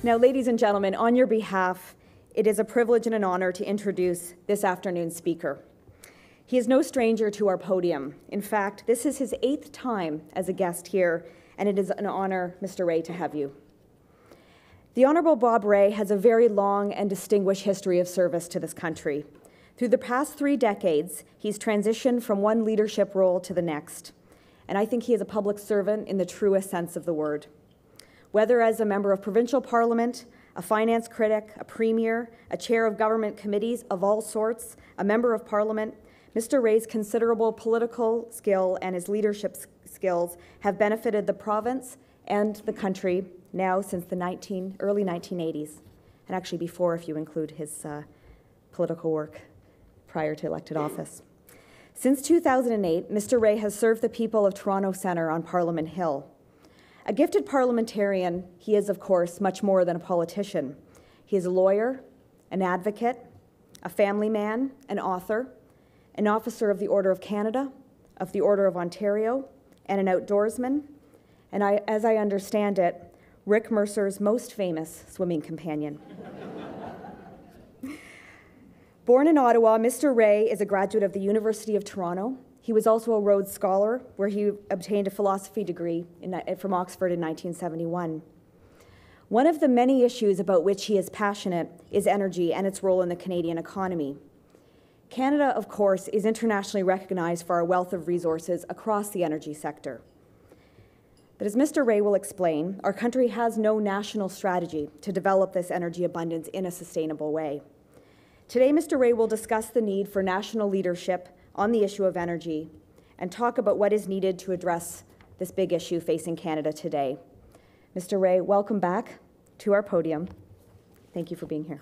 Now, ladies and gentlemen, on your behalf, it is a privilege and an honor to introduce this afternoon's speaker. He is no stranger to our podium. In fact, this is his 8th time as a guest here, and it is an honor, Mr. Ray, to have you. The Honourable Bob Ray has a very long and distinguished history of service to this country. Through the past 3 decades, he's transitioned from one leadership role to the next, and I think he is a public servant in the truest sense of the word. Whether as a member of provincial parliament, a finance critic, a premier, a chair of government committees of all sorts, a member of parliament, Mr. Ray's considerable political skill and his leadership skills have benefited the province and the country now since the early 1980s, and actually before if you include his political work prior to elected office. Since 2008, Mr. Ray has served the people of Toronto Centre on Parliament Hill. A gifted parliamentarian, he is, of course, much more than a politician. He is a lawyer, an advocate, a family man, an author, an officer of the Order of Canada, of the Order of Ontario, and an outdoorsman, and as I understand it, Rick Mercer's most famous swimming companion. Born in Ottawa, Mr. Ray is a graduate of the University of Toronto. He was also a Rhodes Scholar, where he obtained a philosophy degree from Oxford in 1971. One of the many issues about which he is passionate is energy and its role in the Canadian economy. Canada, of course, is internationally recognized for our wealth of resources across the energy sector. But as Mr. Ray will explain, our country has no national strategy to develop this energy abundance in a sustainable way. Today, Mr. Ray will discuss the need for national leadership on the issue of energy and talk about what is needed to address this big issue facing Canada today. Mr. Ray, welcome back to our podium. Thank you for being here.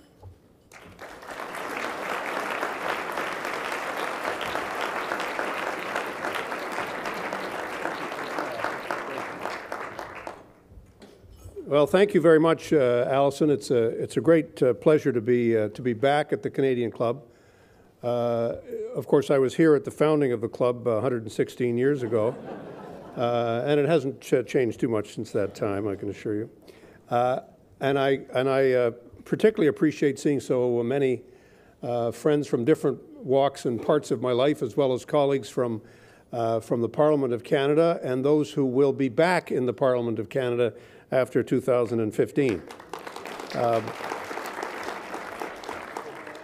Well, thank you very much, Alison. It's a great pleasure to be back at the Canadian Club. Of course, I was here at the founding of the club 116 years ago, and it hasn't changed too much since that time, I can assure you. And I particularly appreciate seeing so many friends from different walks and parts of my life, as well as colleagues from the Parliament of Canada and those who will be back in the Parliament of Canada after 2015.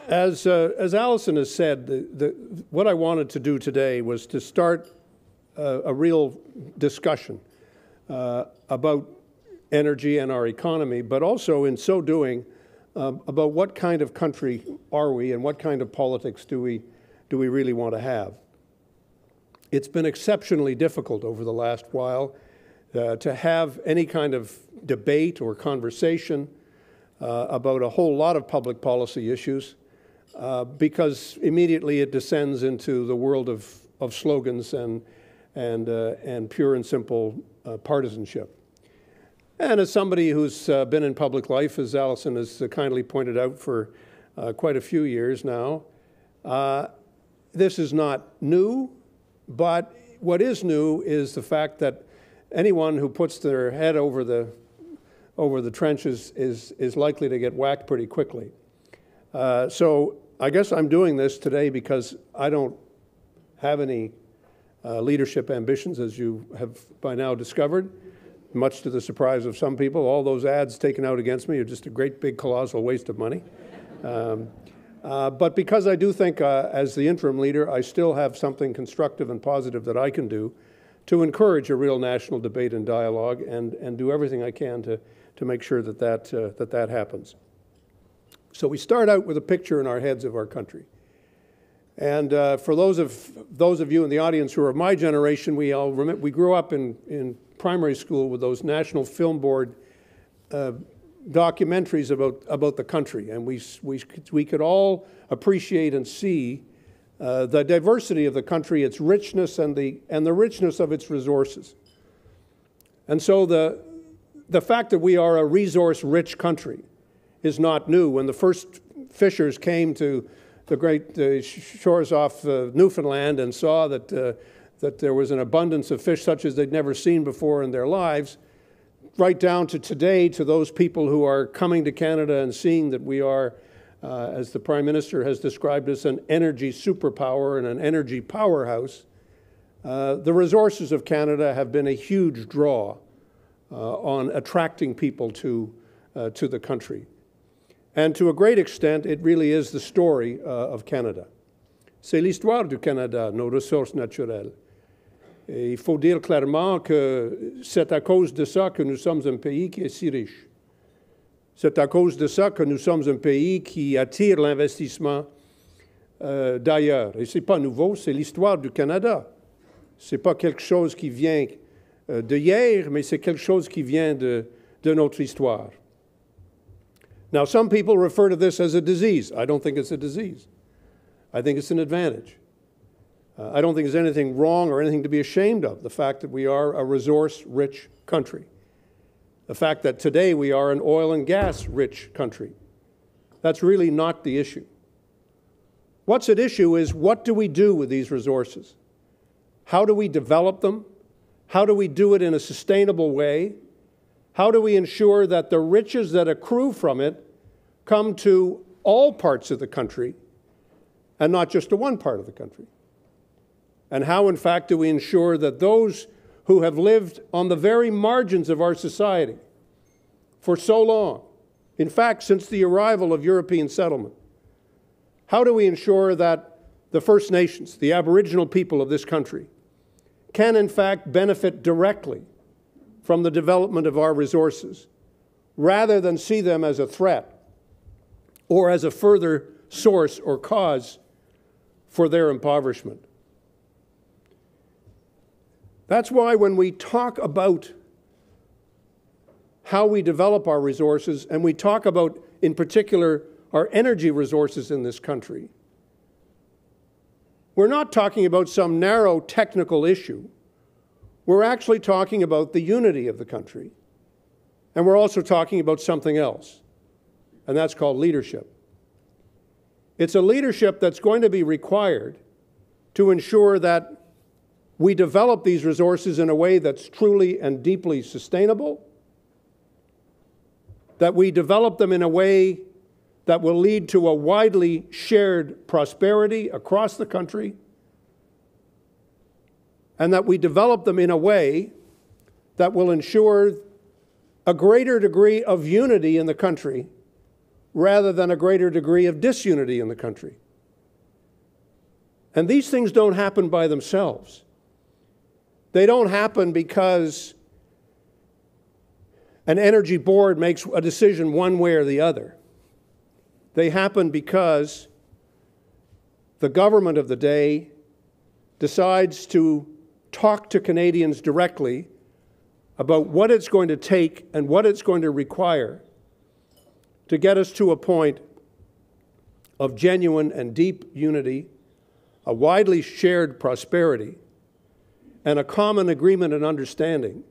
As Alison has said, what I wanted to do today was to start a real discussion about energy and our economy, but also in so doing about what kind of country are we and what kind of politics do we really want to have. It's been exceptionally difficult over the last while to have any kind of debate or conversation about a whole lot of public policy issues because immediately it descends into the world of slogans and pure and simple partisanship. And as somebody who's been in public life, as Alison has kindly pointed out, for quite a few years now, this is not new, but what is new is the fact that anyone who puts their head over the trenches is likely to get whacked pretty quickly. So I guess I'm doing this today because I don't have any leadership ambitions, as you have by now discovered, much to the surprise of some people. All those ads taken out against me are just a great big colossal waste of money. But because I do think as the interim leader, I still have something constructive and positive that I can do to encourage a real national debate and dialogue and do everything I can to make sure that happens. So we start out with a picture in our heads of our country. And for those of you in the audience who are of my generation, we grew up in primary school with those National Film Board documentaries about the country, and we could all appreciate and see the diversity of the country, its richness, and the richness of its resources. And so the fact that we are a resource-rich country is not new. When the first fishers came to the great shores off Newfoundland and saw that there was an abundance of fish such as they'd never seen before in their lives, right down to today, to those people who are coming to Canada and seeing that we are, as the Prime Minister has described us, an energy superpower and an energy powerhouse, the resources of Canada have been a huge draw on attracting people to the country. And to a great extent, it really is the story of Canada. C'est l'histoire du Canada, nos ressources naturelles. Et il faut dire clairement que c'est à cause de ça que nous sommes un pays qui est si riche. C'est à cause de ça que nous sommes un pays qui attire l'investissement d'ailleurs. Et ce n'est pas nouveau, c'est l'histoire du Canada. Ce n'est pas quelque chose qui vient de hier, mais c'est quelque chose qui vient de notre histoire. Now, some people refer to this as a disease. I don't think it's a disease. I think it's an advantage. I don't think there's anything wrong or anything to be ashamed of, the fact that we are a resource-rich country. The fact that today we are an oil and gas-rich country. That's really not the issue. What's at issue is, what do we do with these resources? How do we develop them? How do we do it in a sustainable way? How do we ensure that the riches that accrue from it come to all parts of the country and not just to one part of the country? And how, in fact, do we ensure that those who have lived on the very margins of our society for so long, in fact, since the arrival of European settlement, how do we ensure that the First Nations, the Aboriginal people of this country, can, in fact, benefit directly from the development of our resources, rather than see them as a threat or as a further source or cause for their impoverishment? That's why when we talk about how we develop our resources, and we talk about, in particular, our energy resources in this country, we're not talking about some narrow technical issue. We're actually talking about the unity of the country. And we're also talking about something else, and that's called leadership. It's a leadership that's going to be required to ensure that we develop these resources in a way that's truly and deeply sustainable, that we develop them in a way that will lead to a widely shared prosperity across the country, and that we develop them in a way that will ensure a greater degree of unity in the country rather than a greater degree of disunity in the country. And these things don't happen by themselves. They don't happen because an energy board makes a decision one way or the other. They happen because the government of the day decides to talk to Canadians directly about what it's going to take and what it's going to require to get us to a point of genuine and deep unity, a widely shared prosperity, and a common agreement and understanding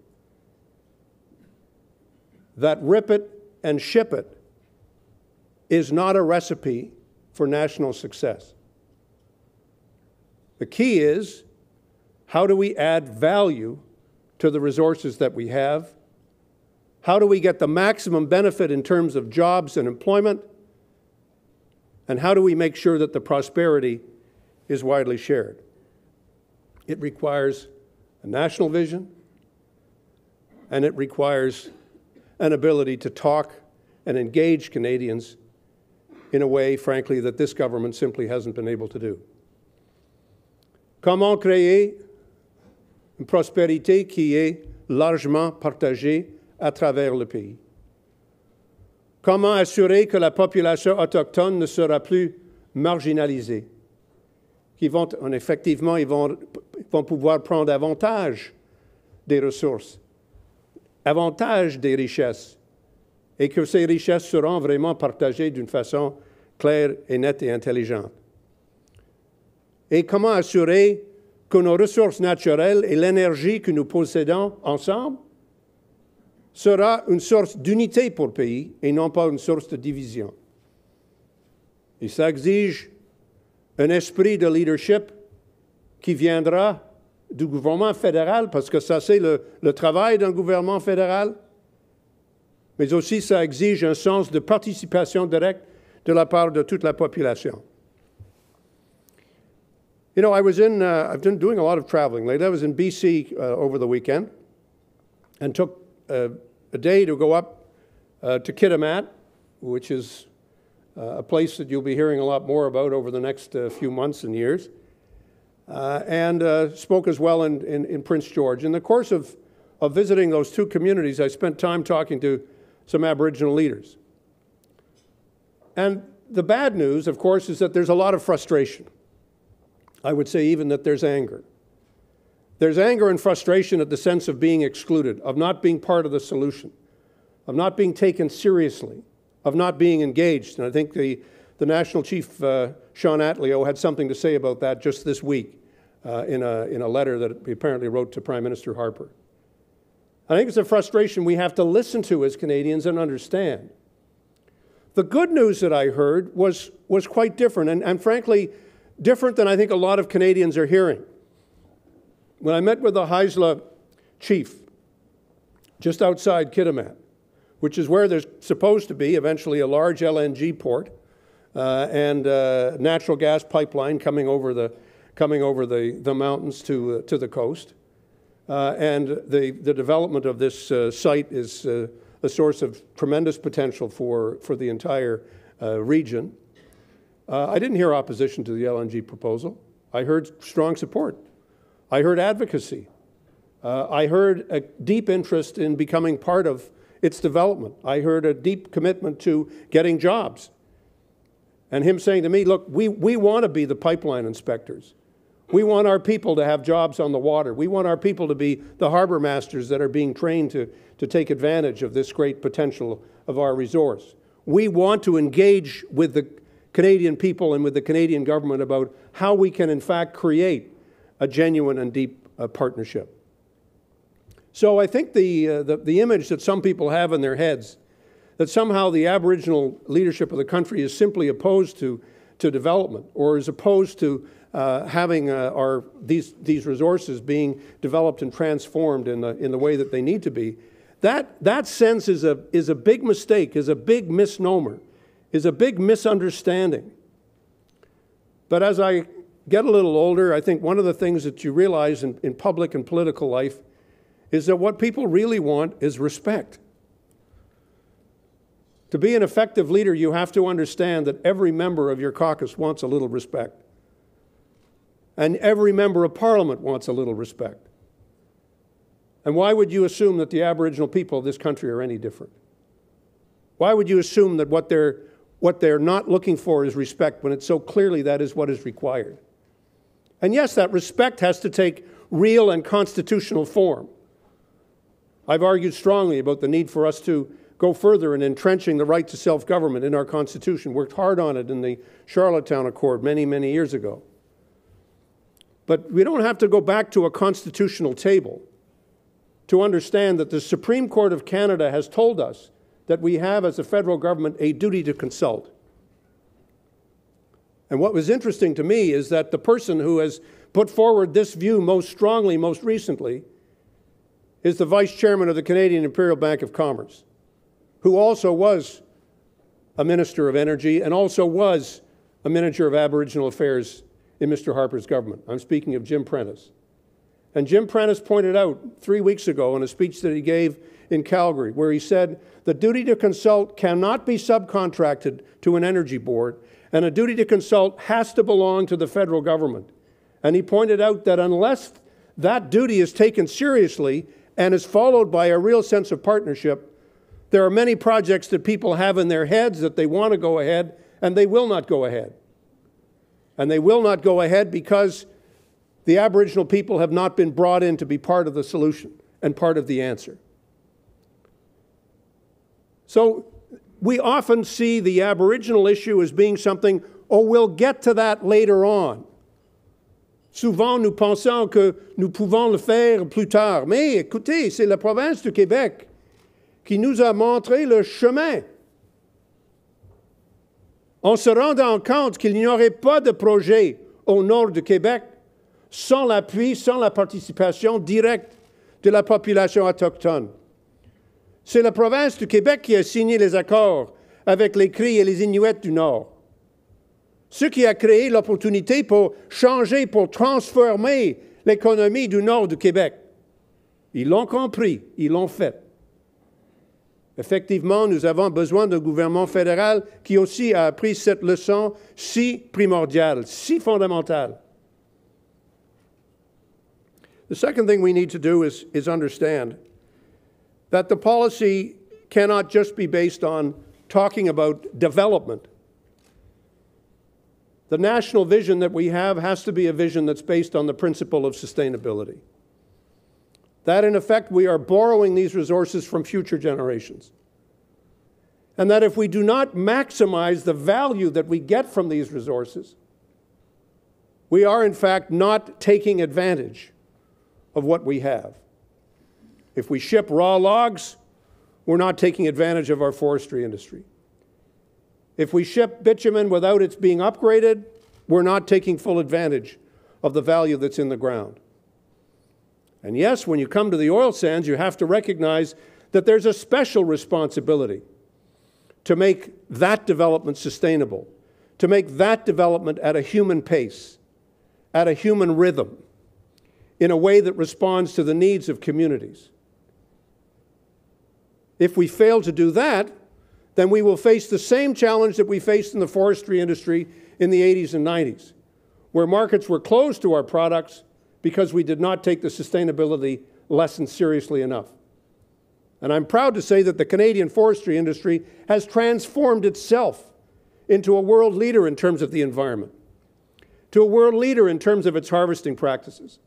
that rip it and ship it is not a recipe for national success. The key is, how do we add value to the resources that we have? How do we get the maximum benefit in terms of jobs and employment? And how do we make sure that the prosperity is widely shared? It requires a national vision, and it requires an ability to talk and engage Canadians in a way, frankly, that this government simply hasn't been able to do. Comment créer une prospérité qui est largement partagée à travers le pays? Comment assurer que la population autochtone ne sera plus marginalisée? Ils vont pouvoir prendre avantage des ressources, avantage des richesses, et que ces richesses seront vraiment partagées d'une façon claire et nette et intelligente. Et comment assurer que nos ressources naturelles et l'énergie que nous possédons ensemble sera une source d'unité pour le pays et non pas une source de division. Et ça exige un esprit de leadership qui viendra du gouvernement fédéral, parce que ça, c'est le travail d'un gouvernement fédéral, mais aussi ça exige un sens de participation directe de la part de toute la population. You know, I've been doing a lot of traveling lately. I was in BC over the weekend and took a day to go up to Kitimat, which is a place that you'll be hearing a lot more about over the next few months and years, and spoke as well in Prince George. In the course of visiting those two communities, I spent time talking to some Aboriginal leaders. And the bad news, of course, is that there's a lot of frustration. I would say even that there's anger. There's anger and frustration at the sense of being excluded, of not being part of the solution, of not being taken seriously, of not being engaged. And I think the National Chief, Sean Atleo, had something to say about that just this week in a letter that he apparently wrote to Prime Minister Harper. I think it's a frustration we have to listen to as Canadians and understand. The good news that I heard was quite different, and frankly, different than I think a lot of Canadians are hearing. When I met with the Haisla chief just outside Kitimat, which is where there's supposed to be eventually a large LNG port and natural gas pipeline coming over the mountains to the coast, and the development of this site is a source of tremendous potential for the entire region. I didn't hear opposition to the LNG proposal. I heard strong support. I heard advocacy. I heard a deep interest in becoming part of its development. I heard a deep commitment to getting jobs. And him saying to me, look, we want to be the pipeline inspectors. We want our people to have jobs on the water. We want our people to be the harbor masters that are being trained to take advantage of this great potential of our resource. We want to engage with the Canadian people and with the Canadian government about how we can in fact create a genuine and deep partnership. So I think the image that some people have in their heads that somehow the Aboriginal leadership of the country is simply opposed to development or is opposed to having these resources being developed and transformed in the way that they need to be, that sense is a big mistake, is a big misnomer, is a big misunderstanding. But as I get a little older, I think one of the things that you realize in public and political life is that what people really want is respect. To be an effective leader, you have to understand that every member of your caucus wants a little respect. And every member of Parliament wants a little respect. And why would you assume that the Aboriginal people of this country are any different? Why would you assume that what they're not looking for is respect when it's so clearly that is what is required? And yes, that respect has to take real and constitutional form. I've argued strongly about the need for us to go further in entrenching the right to self-government in our Constitution, worked hard on it in the Charlottetown Accord many, many years ago. But we don't have to go back to a constitutional table to understand that the Supreme Court of Canada has told us that we have, as a federal government, a duty to consult. And what was interesting to me is that the person who has put forward this view most strongly, most recently, is the Vice Chairman of the Canadian Imperial Bank of Commerce, who also was a Minister of Energy and also was a Minister of Aboriginal Affairs in Mr. Harper's government. I'm speaking of Jim Prentice. And Jim Prentice pointed out 3 weeks ago in a speech that he gave in Calgary, where he said the duty to consult cannot be subcontracted to an energy board, and a duty to consult has to belong to the federal government. And he pointed out that unless that duty is taken seriously and is followed by a real sense of partnership, there are many projects that people have in their heads that they want to go ahead, and they will not go ahead. And they will not go ahead because the Aboriginal people have not been brought in to be part of the solution and part of the answer. So we often see the Aboriginal issue as being something, oh, we'll get to that later on. Souvent, nous pensons que nous pouvons le faire plus tard. Mais écoutez, c'est la province du Québec qui nous a montré le chemin. En se rendant compte qu'il n'y aurait pas de projet au nord du Québec sans l'appui, sans la participation directe de la population autochtone. C'est la province du Québec qui a signé les accords avec les Cris et les Inuits du Nord. Ce qui a créé l'opportunité pour changer, pour transformer l'économie du Nord du Québec. Ils l'ont compris, ils l'ont fait. Effectivement, nous avons besoin d'un gouvernement fédéral qui aussi a appris cette leçon si primordiale, si fondamentale. The second thing we need to do is understand that the policy cannot just be based on talking about development. The national vision that we have has to be a vision that's based on the principle of sustainability. That, in effect, we are borrowing these resources from future generations. And that if we do not maximize the value that we get from these resources, we are, in fact, not taking advantage of what we have. If we ship raw logs, we're not taking advantage of our forestry industry. If we ship bitumen without it being upgraded, we're not taking full advantage of the value that's in the ground. And yes, when you come to the oil sands, you have to recognize that there's a special responsibility to make that development sustainable, to make that development at a human pace, at a human rhythm, in a way that responds to the needs of communities. If we fail to do that, then we will face the same challenge that we faced in the forestry industry in the 80s and 90s, where markets were closed to our products because we did not take the sustainability lesson seriously enough. And I'm proud to say that the Canadian forestry industry has transformed itself into a world leader in terms of the environment, to a world leader in terms of its harvesting practices,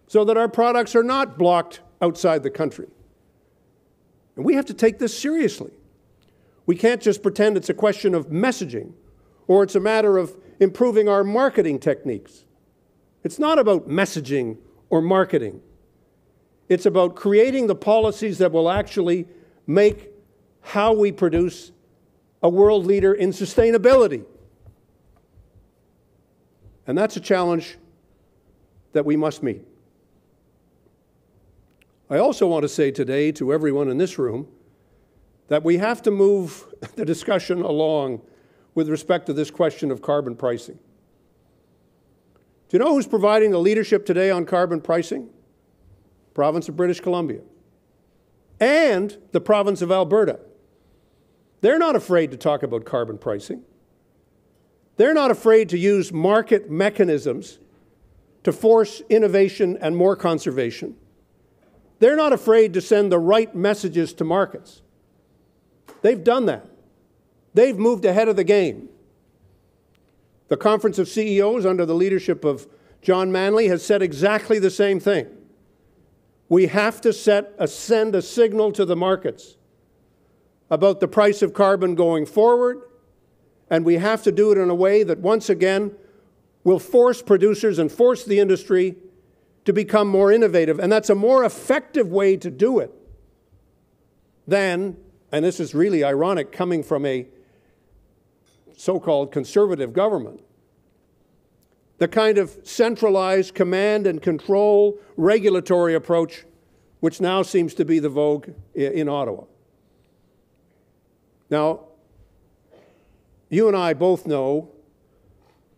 so that our products are not blocked outside the country. And we have to take this seriously. We can't just pretend it's a question of messaging or it's a matter of improving our marketing techniques. It's not about messaging or marketing. It's about creating the policies that will actually make how we produce a world leader in sustainability. And that's a challenge that we must meet. I also want to say today to everyone in this room that we have to move the discussion along with respect to this question of carbon pricing. Do you know who's providing the leadership today on carbon pricing? Province of British Columbia and the province of Alberta. They're not afraid to talk about carbon pricing. They're not afraid to use market mechanisms to force innovation and more conservation. They're not afraid to send the right messages to markets. They've done that. They've moved ahead of the game. The Conference of CEOs under the leadership of John Manley has said exactly the same thing. We have to send a signal to the markets about the price of carbon going forward, and we have to do it in a way that once again will force producers and force the industry to become more innovative. And that's a more effective way to do it than, and this is really ironic coming from a so-called conservative government, the kind of centralized command and control regulatory approach which now seems to be the vogue in Ottawa. Now, you and I both know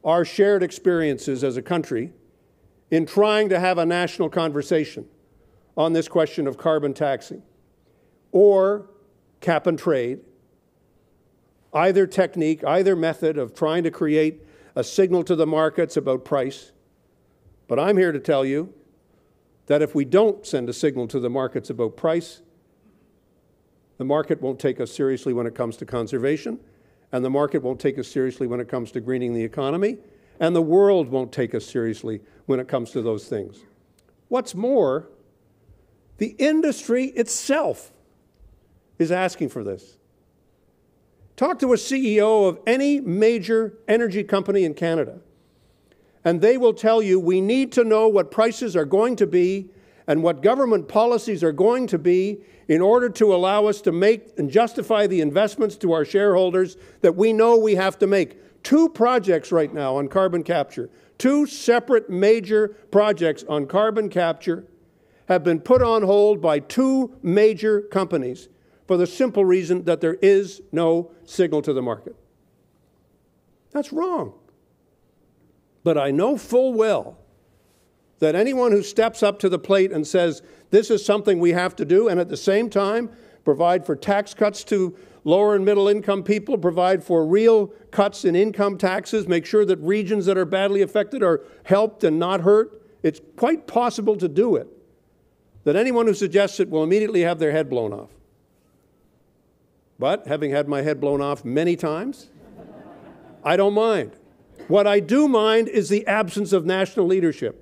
our shared experiences as a country in trying to have a national conversation on this question of carbon taxing or cap and trade, either technique, either method of trying to create a signal to the markets about price. But I'm here to tell you that if we don't send a signal to the markets about price, the market won't take us seriously when it comes to conservation, and the market won't take us seriously when it comes to greening the economy, and the world won't take us seriously when it comes to those things. What's more, the industry itself is asking for this. Talk to a CEO of any major energy company in Canada, and they will tell you we need to know what prices are going to be and what government policies are going to be in order to allow us to make and justify the investments to our shareholders that we know we have to make. 2 projects right now on carbon capture, 2 separate major projects on carbon capture have been put on hold by 2 major companies for the simple reason that there is no signal to the market. That's wrong. But I know full well that anyone who steps up to the plate and says, this is something we have to do, and at the same time provide for tax cuts to lower and middle income people, provide for real cuts in income taxes, make sure that regions that are badly affected are helped and not hurt, it's quite possible to do it. That anyone who suggests it will immediately have their head blown off. But having had my head blown off many times, I don't mind. What I do mind is the absence of national leadership.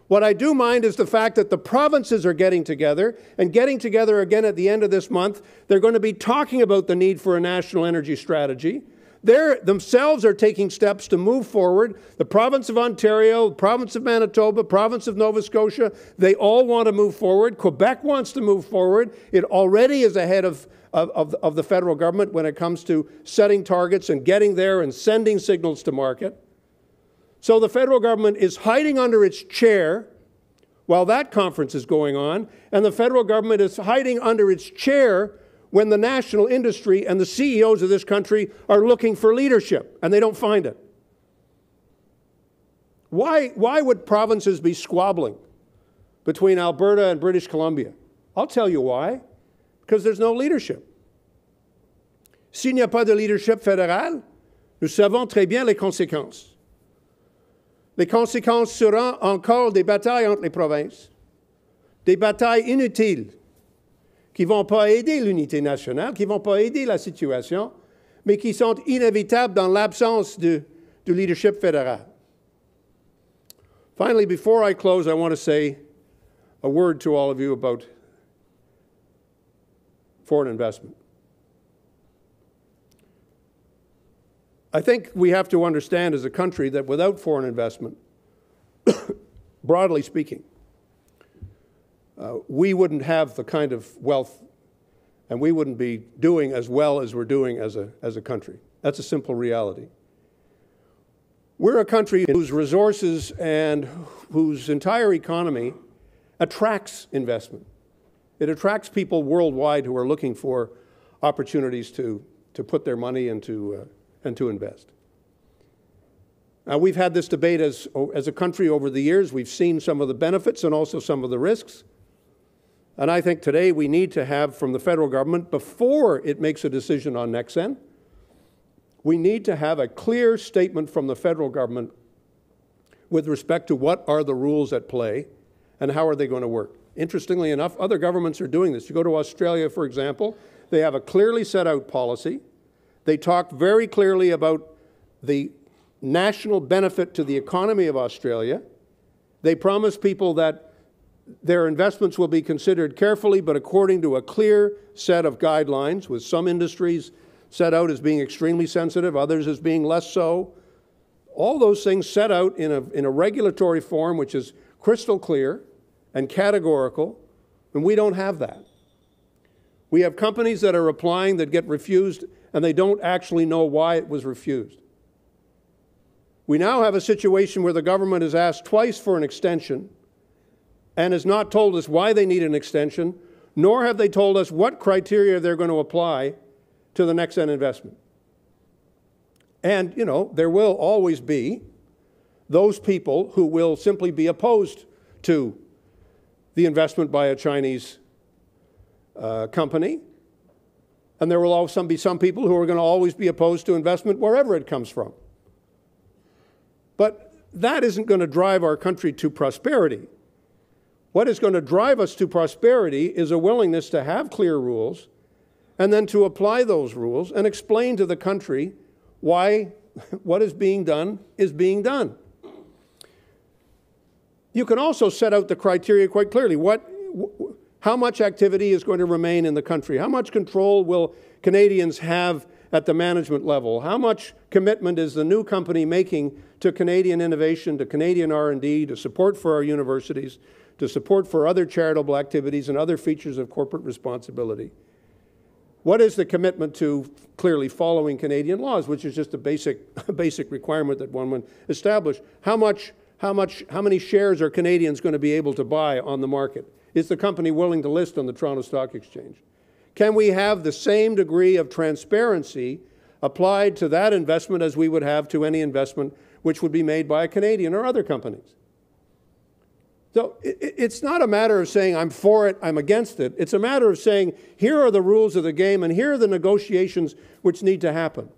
What I do mind is the fact that the provinces are getting together, and getting together again at the end of this month. They're going to be talking about the need for a national energy strategy. They themselves are taking steps to move forward. The province of Ontario, the province of Manitoba, province of Nova Scotia, they all want to move forward. Quebec wants to move forward. It already is ahead of the federal government when it comes to setting targets and getting there and sending signals to market. So the federal government is hiding under its chair while that conference is going on, and the federal government is hiding under its chair when the national industry and the CEOs of this country are looking for leadership, and they don't find it. Why would provinces be squabbling between Alberta and British Columbia? I'll tell you why. Because there's no leadership. S'il n'y a pas de leadership fédéral, nous savons très bien les conséquences. Les conséquences seront encore des batailles entre les provinces, des batailles inutiles qui ne vont pas aider l'unité nationale, qui ne vont pas aider la situation, mais qui sont inévitables dans l'absence du leadership fédéral. Finally, before I close, I want to say a word to all of you about foreign investment. I think we have to understand as a country that without foreign investment, broadly speaking, we wouldn't have the kind of wealth and we wouldn't be doing as well as we're doing as a country. That's a simple reality. We're a country whose resources and whose entire economy attracts investment. It attracts people worldwide who are looking for opportunities to put their money into and to invest. Now, we've had this debate as a country over the years. We've seen some of the benefits and also some of the risks. And I think today we need to have from the federal government, before it makes a decision on Nexen, we need to have a clear statement from the federal government with respect to what are the rules at play and how are they going to work. Interestingly enough, other governments are doing this. You go to Australia, for example, they have a clearly set out policy. They talk very clearly about the national benefit to the economy of Australia. They promise people that their investments will be considered carefully, but according to a clear set of guidelines, with some industries set out as being extremely sensitive, others as being less so. All those things set out in a regulatory form which is crystal clear and categorical, and we don't have that. We have companies that are applying that get refused, and they don't actually know why it was refused. We now have a situation where the government has asked twice for an extension and has not told us why they need an extension, nor have they told us what criteria they're going to apply to the Nexen investment. And, you know, there will always be those people who will simply be opposed to the investment by a Chinese company. And there will also be some people who are going to always be opposed to investment wherever it comes from. But that isn't going to drive our country to prosperity. What is going to drive us to prosperity is a willingness to have clear rules and then to apply those rules and explain to the country why what is being done is being done. You can also set out the criteria quite clearly. How much activity is going to remain in the country? How much control will Canadians have at the management level? How much commitment is the new company making to Canadian innovation, to Canadian R&D, to support for our universities, to support for other charitable activities and other features of corporate responsibility? What is the commitment to clearly following Canadian laws, which is just a basic requirement that one would establish? How many shares are Canadians going to be able to buy on the market? Is the company willing to list on the Toronto Stock Exchange? Can we have the same degree of transparency applied to that investment as we would have to any investment which would be made by a Canadian or other companies? So it's not a matter of saying I'm for it, I'm against it. It's a matter of saying here are the rules of the game and here are the negotiations which need to happen.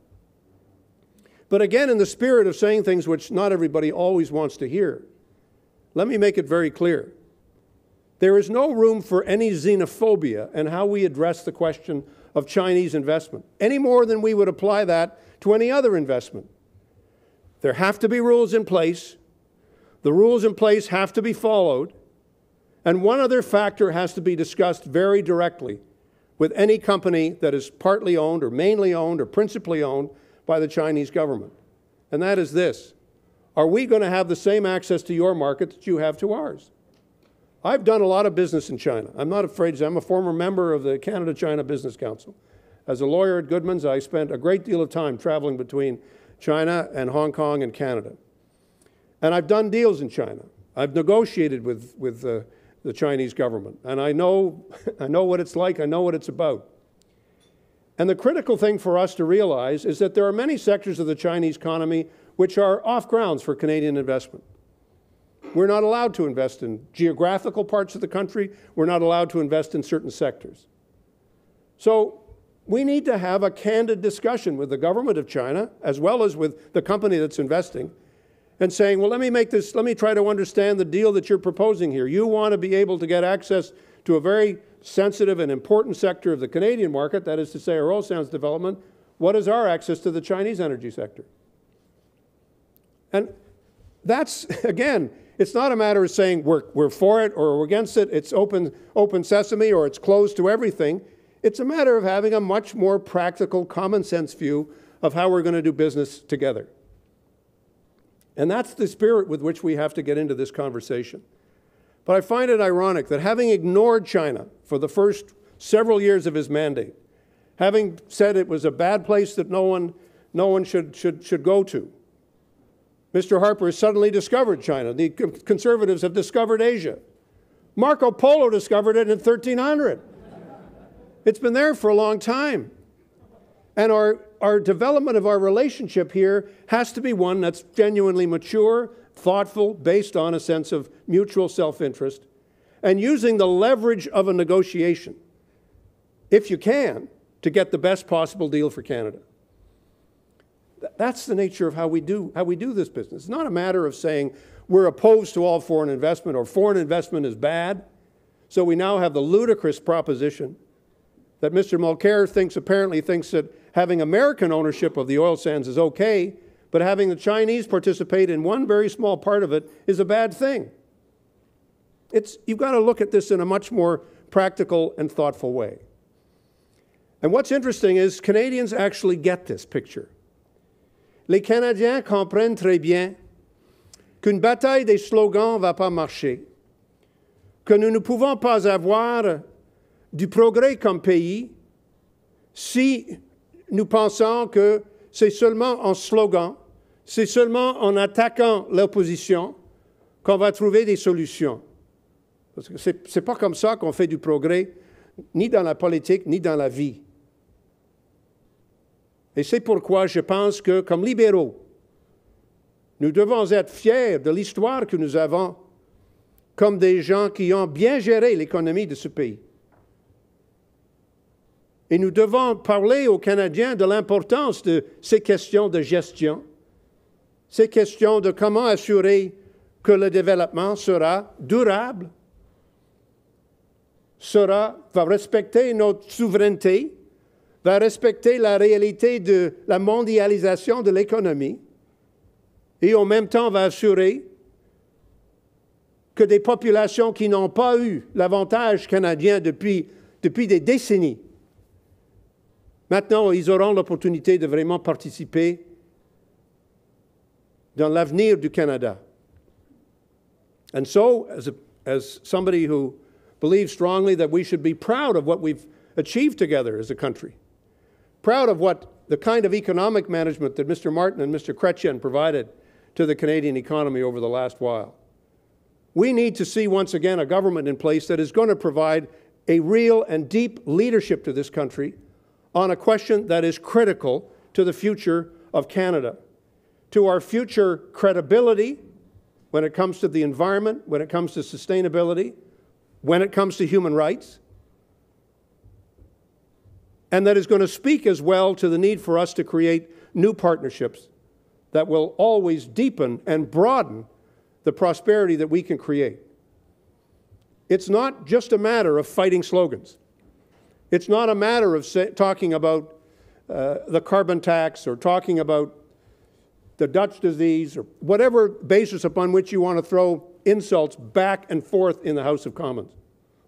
But again, in the spirit of saying things which not everybody always wants to hear, let me make it very clear. There is no room for any xenophobia in how we address the question of Chinese investment, any more than we would apply that to any other investment. There have to be rules in place. The rules in place have to be followed. And one other factor has to be discussed very directly with any company that is partly owned or mainly owned or principally owned by the Chinese government. And that is this: are we going to have the same access to your market that you have to ours? I've done a lot of business in China. I'm not afraid to say I'm a former member of the Canada-China Business Council. As a lawyer at Goodman's, I spent a great deal of time traveling between China and Hong Kong and Canada. And I've done deals in China. I've negotiated with the Chinese government. And I know what it's like. I know what it's about. And the critical thing for us to realize is that there are many sectors of the Chinese economy which are off grounds for Canadian investment. We're not allowed to invest in geographical parts of the country. We're not allowed to invest in certain sectors. So we need to have a candid discussion with the government of China, as well as with the company that's investing, and saying, well, let me try to understand the deal that you're proposing here. You want to be able to get access to a very sensitive and important sector of the Canadian market, that is to say our oil sands development. What is our access to the Chinese energy sector? And that's, again, it's not a matter of saying we're for it or we're against it. It's open sesame or it's closed to everything. It's a matter of having a much more practical, common sense view of how we're going to do business together. And that's the spirit with which we have to get into this conversation. But I find it ironic that having ignored China for the first several years of his mandate, having said it was a bad place that no one should go to, Mr. Harper has suddenly discovered China. The Conservatives have discovered Asia. Marco Polo discovered it in 1300. It's been there for a long time. And our development of our relationship here has to be one that's genuinely mature, thoughtful, based on a sense of mutual self-interest, and using the leverage of a negotiation, if you can, to get the best possible deal for Canada. That's the nature of how we do this business. It's not a matter of saying we're opposed to all foreign investment or foreign investment is bad. So we now have the ludicrous proposition that Mr. Mulcair apparently thinks that having American ownership of the oil sands is okay, but having the Chinese participate in one very small part of it is a bad thing. You've got to look at this in a much more practical and thoughtful way. And what's interesting is Canadians actually get this picture. Les Canadiens comprennent très bien qu'une bataille des slogans ne va pas marcher, que nous ne pouvons pas avoir du progrès comme pays si nous pensons que c'est seulement en slogan, c'est seulement en attaquant l'opposition qu'on va trouver des solutions. Parce que c'est pas comme ça qu'on fait du progrès, ni dans la politique, ni dans la vie. Et c'est pourquoi je pense que, comme libéraux, nous devons être fiers de l'histoire que nous avons comme des gens qui ont bien géré l'économie de ce pays. Et nous devons parler aux Canadiens de l'importance de ces questions de gestion, ces questions de comment assurer que le développement sera durable, va respecter notre souveraineté, va respecter la réalité de la mondialisation de l'économie et en même temps va assurer que des populations qui n'ont pas eu l'avantage canadien depuis des décennies, maintenant ils auront l'opportunité de vraiment participer dans l'avenir du Canada. And so, as somebody who believes strongly that we should be proud of what we've achieved together as a country, proud of what the kind of economic management that Mr. Martin and Mr. Chrétien provided to the Canadian economy over the last while. We need to see once again a government in place that is going to provide a real and deep leadership to this country on a question that is critical to the future of Canada, to our future credibility when it comes to the environment, when it comes to sustainability, when it comes to human rights, and that is going to speak as well to the need for us to create new partnerships that will always deepen and broaden the prosperity that we can create. It's not just a matter of fighting slogans. It's not a matter of talking about the carbon tax or talking about the Dutch disease or whatever basis upon which you want to throw insults back and forth in the House of Commons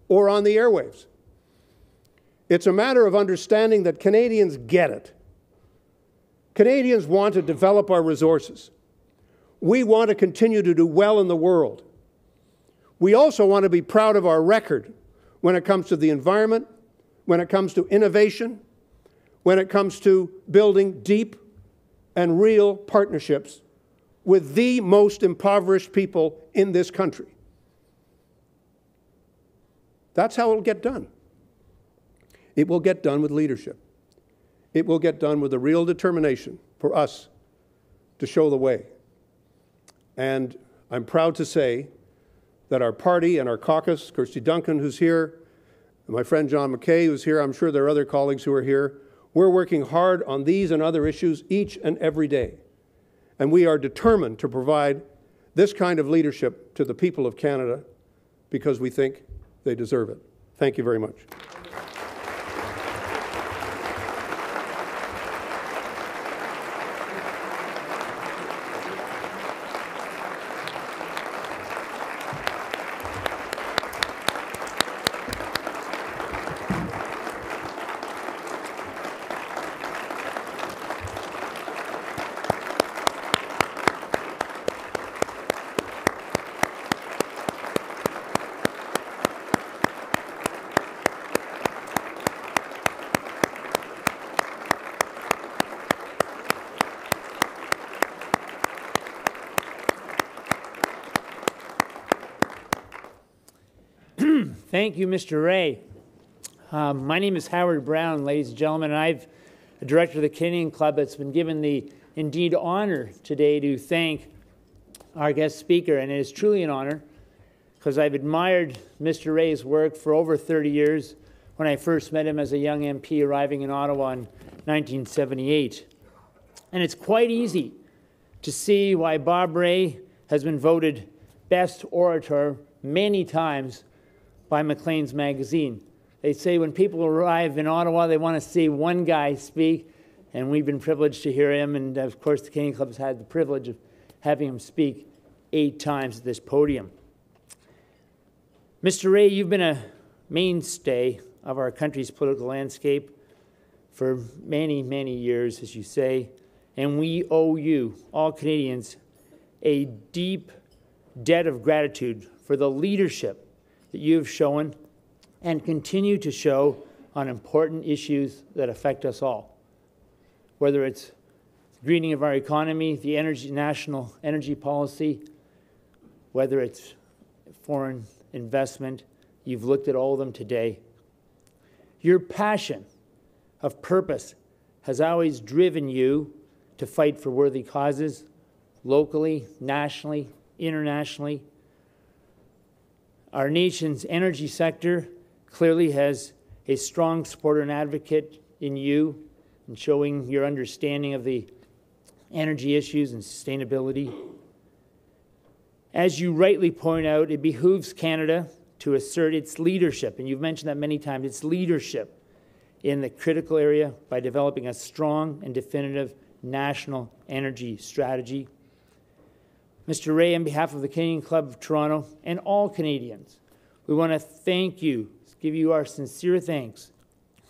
or on the airwaves. It's a matter of understanding that Canadians get it. Canadians want to develop our resources. We want to continue to do well in the world. We also want to be proud of our record when it comes to the environment, when it comes to innovation, when it comes to building deep and real partnerships with the most impoverished people in this country. That's how it will get done. It will get done with leadership. It will get done with a real determination for us to show the way. And I'm proud to say that our party and our caucus, Kirsty Duncan, who's here, and my friend John McKay, who's here, I'm sure there are other colleagues who are here, we're working hard on these and other issues each and every day. And we are determined to provide this kind of leadership to the people of Canada because we think they deserve it. Thank you very much. Thank you, Mr. Ray. My name is Howard Brown, ladies and gentlemen, and I'm a director of the Canadian Club that's been given the indeed honor today to thank our guest speaker, and it is truly an honor because I've admired Mr. Ray's work for over 30 years when I first met him as a young MP arriving in Ottawa in 1978. And it's quite easy to see why Bob Ray has been voted best orator many times by Maclean's magazine. They say when people arrive in Ottawa, they want to see one guy speak, and we've been privileged to hear him, and of course the Canadian Club has had the privilege of having him speak 8 times at this podium. Mr. Ray, you've been a mainstay of our country's political landscape for many, many years, as you say, and we owe you, all Canadians, a deep debt of gratitude for the leadership that you have shown and continue to show on important issues that affect us all, whether it's the greening of our economy, the national energy policy, whether it's foreign investment. You've looked at all of them today. Your passion of purpose has always driven you to fight for worthy causes, locally, nationally, internationally. Our nation's energy sector clearly has a strong supporter and advocate in you in showing your understanding of the energy issues and sustainability. As you rightly point out, it behooves Canada to assert its leadership, and you've mentioned that many times, its leadership in the critical area by developing a strong and definitive national energy strategy. Mr. Ray, on behalf of the Canadian Club of Toronto and all Canadians, we want to thank you, give you our sincere thanks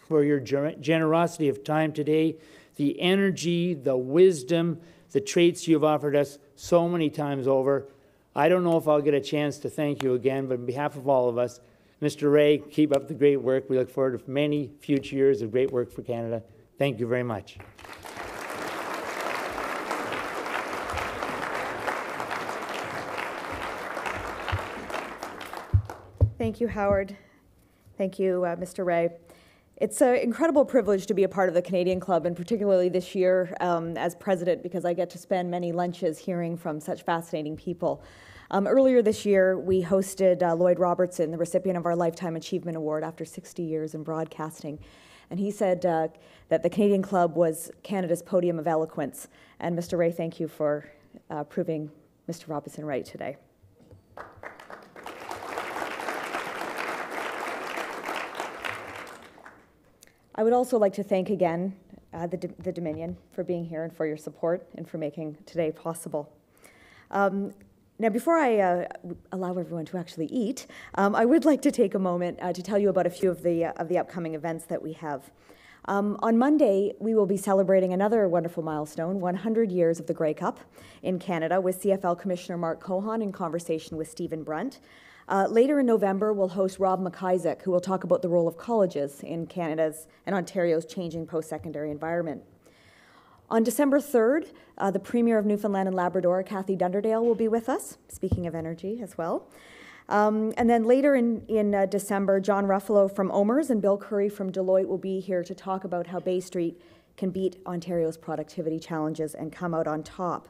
for your generosity of time today, the energy, the wisdom, the traits you have offered us so many times over. I don't know if I'll get a chance to thank you again, but on behalf of all of us, Mr. Ray, keep up the great work. We look forward to many future years of great work for Canada. Thank you very much. Thank you, Howard. Thank you, Mr. Ray. It's an incredible privilege to be a part of the Canadian Club, and particularly this year as president, because I get to spend many lunches hearing from such fascinating people. Earlier this year, we hosted Lloyd Robertson, the recipient of our Lifetime Achievement Award after 60 years in broadcasting. And he said that the Canadian Club was Canada's podium of eloquence. And Mr. Ray, thank you for proving Mr. Robertson right today. I would also like to thank again the Dominion for being here and for your support and for making today possible. Now, before I allow everyone to actually eat, I would like to take a moment to tell you about a few of the upcoming events that we have. On Monday, we will be celebrating another wonderful milestone, 100 years of the Grey Cup in Canada, with CFL Commissioner Mark Cohan in conversation with Stephen Brunt. Later in November, we'll host Rob McIsaac, who will talk about the role of colleges in Canada's and Ontario's changing post-secondary environment. On December 3rd, the Premier of Newfoundland and Labrador, Kathy Dunderdale, will be with us, speaking of energy as well. And then later in December, John Ruffalo from OMERS and Bill Curry from Deloitte will be here to talk about how Bay Street can beat Ontario's productivity challenges and come out on top.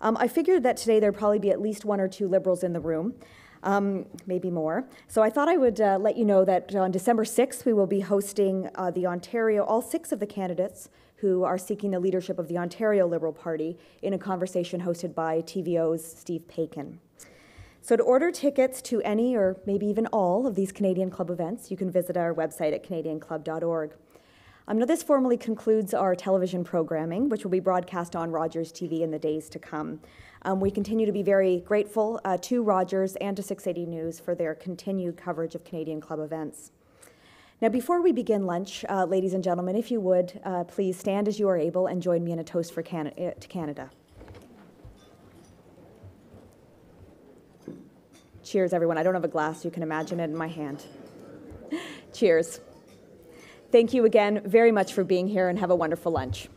I figured that today there'd probably be at least one or two Liberals in the room. Maybe more. So I thought I would let you know that on December 6th, we will be hosting all 6 of the candidates who are seeking the leadership of the Ontario Liberal Party in a conversation hosted by TVO's Steve Paikin. So to order tickets to any or maybe even all of these Canadian Club events, you can visit our website at canadianclub.org. Now this formally concludes our television programming, which will be broadcast on Rogers TV in the days to come. We continue to be very grateful to Rogers and to 680 News for their continued coverage of Canadian Club events. Now, before we begin lunch, ladies and gentlemen, if you would, please stand as you are able and join me in a toast for to Canada. Cheers, everyone. I don't have a glass. You can imagine it in my hand. Cheers. Thank you again very much for being here, and have a wonderful lunch.